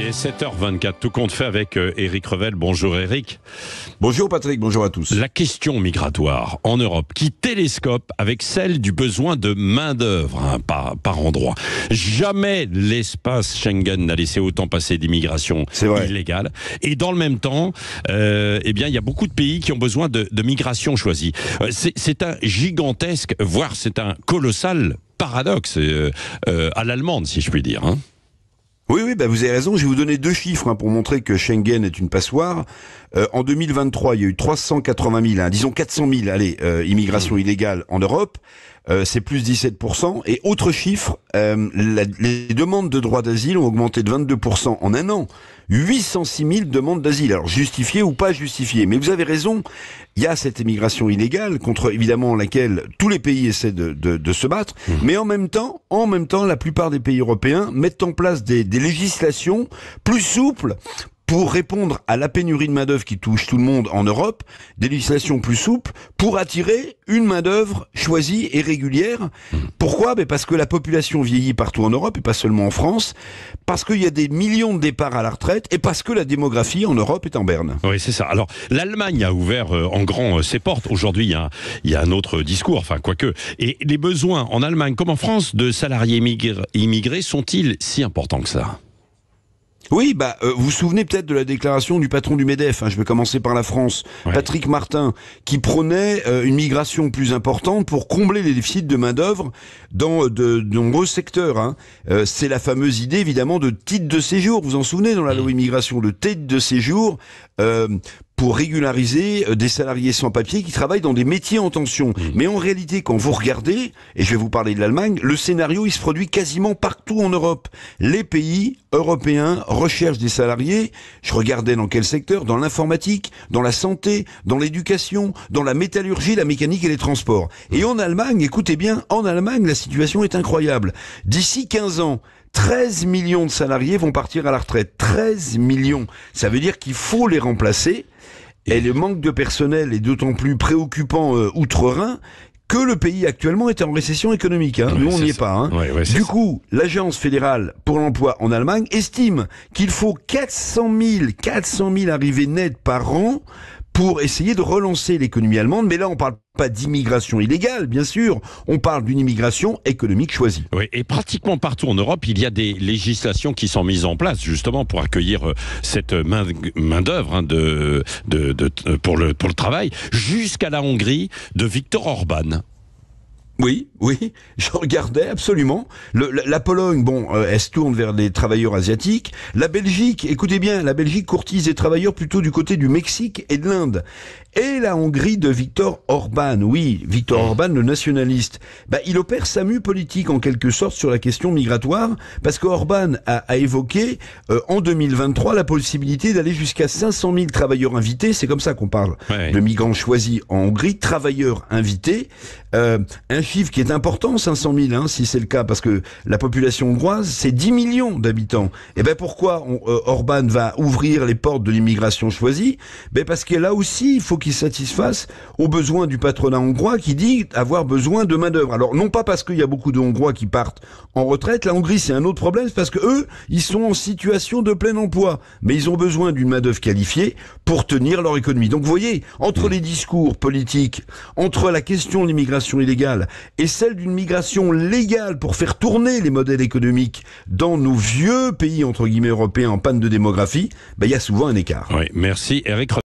Et 7h24, tout compte fait avec Éric Revel. Bonjour Éric. Bonjour Patrick, bonjour à tous. La question migratoire en Europe qui télescope avec celle du besoin de main-d'œuvre par endroit. Jamais l'espace Schengen n'a laissé autant passer d'immigration illégale. Et dans le même temps, eh bien, il y a beaucoup de pays qui ont besoin de migration choisie. C'est un gigantesque, voire c'est un colossal paradoxe à l'allemande, si je puis dire. Oui, vous avez raison. Je vais vous donner deux chiffres pour montrer que Schengen est une passoire. En 2023, il y a eu 380 000, disons 400 000, immigrations illégales en Europe. C'est plus 17%. Et autre chiffre, les demandes de droit d'asile ont augmenté de 22% en un an. 806 000 demandes d'asile. Alors, justifiées ou pas justifiées. Mais vous avez raison, il y a cette immigration illégale contre, évidemment, laquelle tous les pays essaient de se battre. Mais en même temps, la plupart des pays européens mettent en place des législations plus souples pour répondre à la pénurie de main-d'œuvre qui touche tout le monde en Europe, des législations plus souples pour attirer une main-d'œuvre choisie et régulière. Pourquoi ? Parce que la population vieillit partout en Europe et pas seulement en France, parce qu'il y a des millions de départs à la retraite et parce que la démographie en Europe est en berne. Oui, c'est ça. Alors, l'Allemagne a ouvert en grand ses portes. Aujourd'hui, il y a un autre discours, enfin, quoique. Et les besoins en Allemagne comme en France de salariés immigrés sont-ils si importants que ça ? Oui, vous vous souvenez peut-être de la déclaration du patron du MEDEF, je vais commencer par la France, Patrick Martin, qui prônait une migration plus importante pour combler les déficits de main-d'œuvre dans de nombreux secteurs. C'est la fameuse idée, évidemment, de titre de séjour. Vous vous en souvenez dans la loi immigration, le titre de séjour pour régulariser des salariés sans papier qui travaillent dans des métiers en tension. Mais en réalité, quand vous regardez, et je vais vous parler de l'Allemagne, le scénario, il se produit quasiment partout en Europe. Les pays européens recherchent des salariés, je regardais dans quel secteur, dans l'informatique, dans la santé, dans l'éducation, dans la métallurgie, la mécanique et les transports. Et en Allemagne, écoutez bien, en Allemagne, la situation est incroyable. D'ici 15 ans, 13 millions de salariés vont partir à la retraite. 13 millions. Ça veut dire qu'il faut les remplacer. Et le manque de personnel est d'autant plus préoccupant outre-Rhin que le pays actuellement est en récession économique. Nous, on n'y est pas. Du coup, l'Agence fédérale pour l'emploi en Allemagne estime qu'il faut 400 000 arrivées nettes par an pour essayer de relancer l'économie allemande. Mais là, on parle pas d'immigration illégale, bien sûr. On parle d'une immigration économique choisie. Oui, et pratiquement partout en Europe, il y a des législations qui sont mises en place, justement, pour accueillir cette main-d'œuvre pour le travail, jusqu'à la Hongrie de Viktor Orban. Oui, je regardais absolument. La Pologne, elle se tourne vers des travailleurs asiatiques. La Belgique, écoutez bien, la Belgique courtise des travailleurs plutôt du côté du Mexique et de l'Inde. Et la Hongrie de Viktor Orban, Viktor Orban, le nationaliste, il opère sa mue politique en quelque sorte sur la question migratoire, parce que Orban a évoqué en 2023 la possibilité d'aller jusqu'à 500 000 travailleurs invités. C'est comme ça qu'on parle de migrants choisis en Hongrie, travailleurs invités. Un chiffre qui est important, 500 000, si c'est le cas, parce que la population hongroise, c'est 10 millions d'habitants. Et pourquoi Orban va ouvrir les portes de l'immigration choisie ? Parce que là aussi, il faut qu'il satisfasse aux besoins du patronat hongrois qui dit avoir besoin de main-d'œuvre. Alors, non pas parce qu'il y a beaucoup de Hongrois qui partent en retraite, la Hongrie, c'est un autre problème, c'est parce que eux, ils sont en situation de plein emploi, mais ils ont besoin d'une main-d'œuvre qualifiée pour tenir leur économie. Donc, vous voyez, entre les discours politiques, entre la question de l'immigration illégale et celle d'une migration légale pour faire tourner les modèles économiques dans nos vieux pays, entre guillemets, européens en panne de démographie, il y a souvent un écart. Oui, merci Éric.